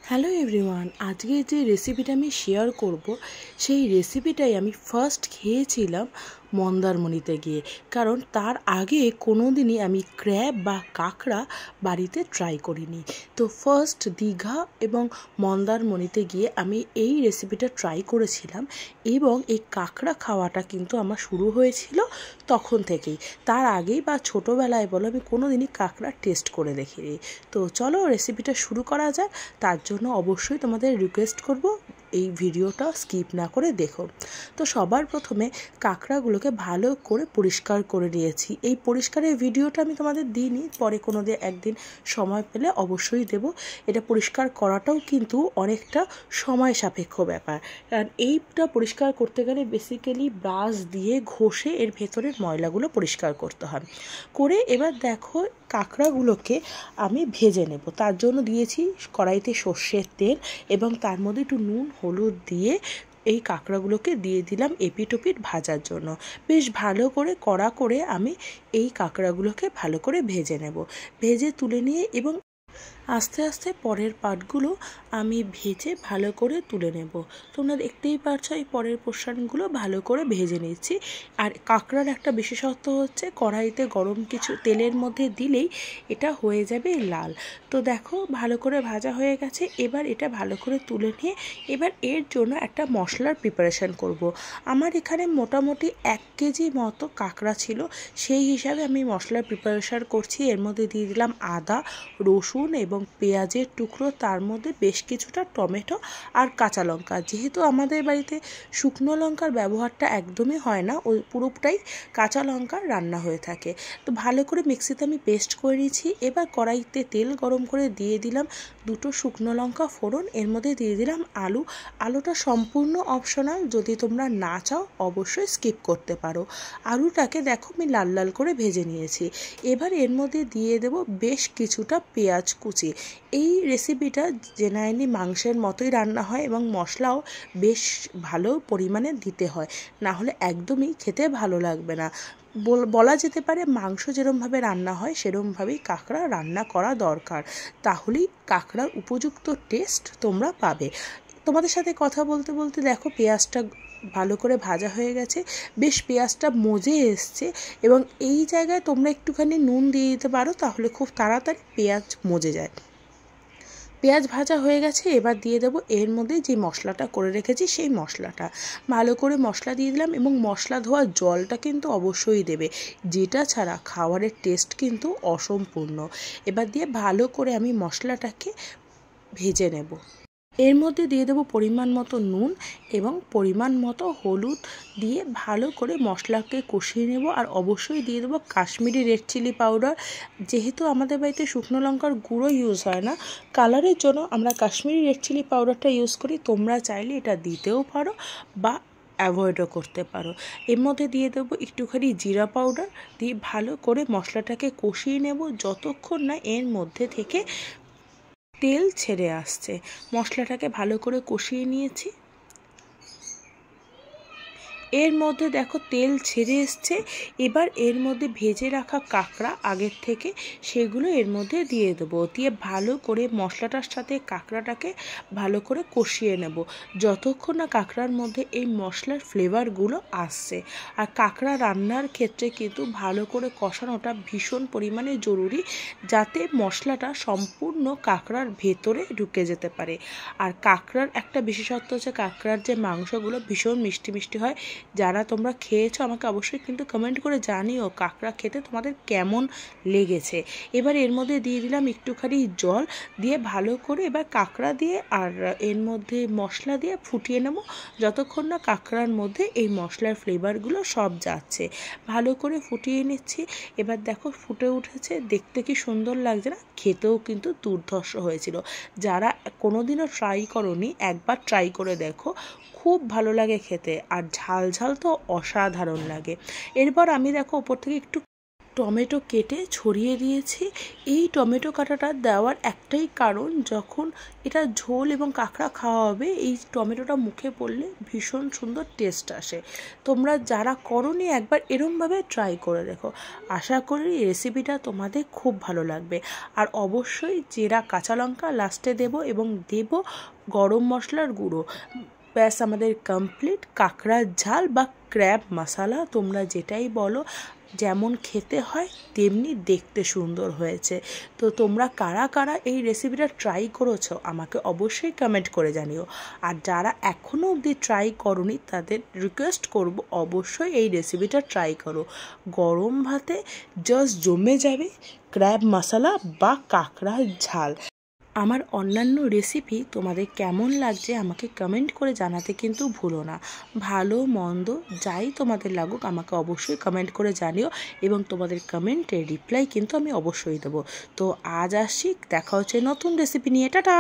Hello everyone, আজকে যে রেসিপিটা আমি শেয়ার করব সেই রেসিপিটাই আমি ফার্স্ট খেয়েছিলাম মন্দারমণিতে গিয়ে। কারণ তার আগে কোনো দিনই আমি ক্র্যাব বা কাঁকড়া বাড়িতে ট্রাই করিনি। তো ফার্স্ট দীঘা এবং মন্দারমণিতে গিয়ে আমি এই রেসিপিটা ট্রাই করেছিলাম এবং এই কাঁকড়া খাওয়াটা কিন্তু আমার শুরু হয়েছিল তখন থেকেই। তার আগেই বা ছোটোবেলায় বলো আমি কোনো দিনই কাঁকড়া টেস্ট করে দেখিনি। তো চলো রেসিপিটা শুরু করা যাক। তার জন্য অবশ্যই তোমাদের রিকোয়েস্ট করব এই ভিডিওটা স্কিপ না করে দেখো। তো সবার প্রথমে কাঁকড়াগুলোকে ভালো করে পরিষ্কার করে নিয়েছি। এই পরিষ্কারের ভিডিওটা আমি তোমাদের দিইনি, পরে কোনো দিন একদিন সময় পেলে অবশ্যই দেব। এটা পরিষ্কার করাটাও কিন্তু অনেকটা সময় সাপেক্ষ ব্যাপার, কারণ এইটা পরিষ্কার করতে গেলে বেসিক্যালি ব্রাশ দিয়ে ঘষে এর ভেতরের ময়লাগুলো পরিষ্কার করতে হয়। করে এবার দেখো কাঁকড়াগুলোকে আমি ভেজে নেব। তার জন্য দিয়েছি কড়াইতে সর্ষের তেল এবং তার মধ্যে একটু নুন হলুদ দিয়ে এই কাঁকড়াগুলোকে দিয়ে দিলাম এপিট ওপিট ভাজার জন্য। বেশ ভালো করে কড়া করে আমি এই কাঁকড়াগুলোকে ভালো করে ভেজে নেব। ভেজে তুলে নিয়ে এবং আস্তে আস্তে পরের পার্টগুলো আমি ভেজে ভালো করে তুলে নেব। তোমরা দেখতেই পারছো এই পরের পোর্শনগুলো ভালো করে ভেজে নিচ্ছি। আর কাঁকড়ার একটা বিশেষত্ব হচ্ছে কড়াইতে গরম কিছু তেলের মধ্যে দিলেই এটা হয়ে যাবে লাল। তো দেখো ভালো করে ভাজা হয়ে গেছে। এবার এটা ভালো করে তুলে নিয়ে এবার এর জন্য একটা মশলার প্রিপারেশান করব। আমার এখানে মোটামুটি 1 কেজি মতো কাঁকড়া ছিল, সেই হিসাবে আমি মশলার প্রিপারেশান করছি। এর মধ্যে দিয়ে দিলাম আদা রসুন এবং পেঁয়াজের টুকরো, তার মধ্যে বেশ কিছুটা টমেটো আর কাঁচা লঙ্কা। যেহেতু আমাদের বাড়িতে শুকনো লঙ্কার ব্যবহারটা একদমই হয় না, ওই পুরোটাই কাঁচা লঙ্কার রান্না হয়ে থাকে। তো ভালো করে মিক্সিতে আমি পেস্ট করে নিয়েছি। এবার কড়াইতে তেল গরম করে দিয়ে দিলাম 2 শুকনো লঙ্কা ফোড়ন, এর মধ্যে দিয়ে দিলাম আলুটা সম্পূর্ণ অপশনাল, যদি তোমরা না চাও অবশ্যই স্কিপ করতে পারো। আলুটাকে দেখো আমি লাল লাল করে ভেজে নিয়েছি। এবার এর মধ্যে দিয়ে দেব বেশ কিছুটা পেঁয়াজ কুচি। এই রেসিপিটা জেনারেলি মাংসের মতোই রান্না হয় এবং মশলাও বেশ ভালো পরিমাণে দিতে হয়, না হলে একদমই খেতে ভালো লাগবে না। বলা যেতে পারে মাংস যেরমভাবে রান্না হয় সেরমভাবেই কাঁকড়া রান্না করা দরকার, তাহলেই কাঁকড়ার উপযুক্ত টেস্ট তোমরা পাবে। তোমাদের সাথে কথা বলতে বলতে দেখো পেঁয়াজটা ভালো করে ভাজা হয়ে গেছে, বেশ পেঁয়াজটা মজে এসছে এবং এই জায়গায় তোমরা একটুখানি নুন দিয়ে দিতে পারো, তাহলে খুব তাড়াতাড়ি পেঁয়াজ মজে যায়। পেঁয়াজ ভাজা হয়ে গেছে। এবার দিয়ে দেবো এর মধ্যে যে মশলাটা করে রেখেছি সেই মশলাটা। ভালো করে মশলা দিয়ে দিলাম এবং মশলা ধোয়া জলটা কিন্তু অবশ্যই দেবে, যেটা ছাড়া খাবারের টেস্ট কিন্তু অসম্পূর্ণ। এবার দিয়ে ভালো করে আমি মশলাটাকে ভেজে নেব। এর মধ্যে দিয়ে দেবো পরিমাণ মতো নুন এবং পরিমাণ মতো হলুদ দিয়ে ভালো করে মশলাকে কষিয়ে নেব। আর অবশ্যই দিয়ে দেবো কাশ্মীরি রেড চিলি পাউডার। যেহেতু আমাদের বাড়িতে শুকনো লঙ্কার গুঁড়ো ইউজ হয় না, কালারের জন্য আমরা কাশ্মীরি রেড চিলি পাউডারটা ইউজ করি। তোমরা চাইলে এটা দিতেও পারো বা অ্যাভয়েডও করতে পারো। এর মধ্যে দিয়ে দেবো একটুখানি জিরা পাউডার দিয়ে ভালো করে মশলাটাকে কষিয়ে নেব যতক্ষণ না এর মধ্যে থেকে তেল ছেড়ে আসছে। মশলাটাকে ভালো করে কষিয়ে নিয়েছি। এর মধ্যে দেখো তেল ছেড়ে এসছে। এবার এর মধ্যে ভেজে রাখা কাঁকড়া আগের থেকে সেগুলো এর মধ্যে দিয়ে দেবো। দিয়ে ভালো করে মশলাটার সাথে কাঁকড়াটাকে ভালো করে কষিয়ে নেব যতক্ষণ না কাঁকড়ার মধ্যে এই মশলার ফ্লেভারগুলো আসছে। আর কাঁকড়া রান্নার ক্ষেত্রে কিন্তু ভালো করে কষানোটা ভীষণ পরিমাণে জরুরি, যাতে মশলাটা সম্পূর্ণ কাঁকড়ার ভেতরে ঢুকে যেতে পারে। আর কাঁকড়ার একটা বিশেষত্ব হচ্ছে কাঁকড়ার যে মাংসগুলো ভীষণ মিষ্টি মিষ্টি হয়। যারা তোমরা খেয়েছো আমাকে অবশ্যই কিন্তু কমেন্ট করে জানিও কাঁকড়া খেতে তোমাদের কেমন লেগেছে। এবার এর মধ্যে দিয়ে দিলাম একটুখানি জল, দিয়ে ভালো করে এবার কাঁকড়া দিয়ে আর এর মধ্যে মশলা দিয়ে ফুটিয়ে নেব যতক্ষণ না কাঁকড়ার মধ্যে এই মশলার ফ্লেভারগুলো সব যাচ্ছে। ভালো করে ফুটিয়ে নিচ্ছি। এবার দেখো ফুটে উঠেছে, দেখতে কি সুন্দর লাগছে না? খেতেও কিন্তু দুর্ধর্ষ হয়েছিল। যারা কোনোদিনও ট্রাই করোনি একবার ট্রাই করে দেখো, খুব ভালো লাগে খেতে। আর ঝাল ঝাল তো অসাধারণ লাগে। এরপর আমি দেখো ওপর থেকে একটু টমেটো কেটে ছড়িয়ে দিয়েছি। এই টমেটো কাটাটা দেওয়ার একটাই কারণ, যখন এটা ঝোল এবং কাঁকড়া খাওয়া হবে এই টমেটোটা মুখে পড়লে ভীষণ সুন্দর টেস্ট আসে। তোমরা যারা করোনি একবার এরমভাবে ট্রাই করে দেখো, আশা করি রেসিপিটা তোমাদের খুব ভালো লাগবে। আর অবশ্যই জিরা কাঁচা লঙ্কা লাস্টে দেব এবং দেব গরম মশলার গুঁড়ো। ব্যাস আমাদের কমপ্লিট কাঁকড়ার ঝাল বা ক্র্যাব মশলা, তোমরা যেটাই বলো, যেমন খেতে হয় তেমনি দেখতে সুন্দর হয়েছে। তো তোমরা কারা কারা এই রেসিপিটা ট্রাই করেছো আমাকে অবশ্যই কমেন্ট করে জানিও। আর যারা এখনও অবধি ট্রাই করোনি তাদের রিকোয়েস্ট করব অবশ্যই এই রেসিপিটা ট্রাই করো। গরম ভাতে জাস্ট জমে যাবে ক্র্যাব মশলা বা কাঁকড়ার ঝাল। আমার অন্যান্য রেসিপি তোমাদের কেমন লাগছে আমাকে কমেন্ট করে জানাতে কিন্তু ভুলো না। ভালো মন্দ যাই তোমাদের লাগুক আমাকে অবশ্যই কমেন্ট করে জানিও, এবং তোমাদের কমেন্টের রিপ্লাই কিন্তু আমি অবশ্যই দেবো। তো আজ আসছি, দেখা হচ্ছে নতুন রেসিপি নিয়ে। টাটা।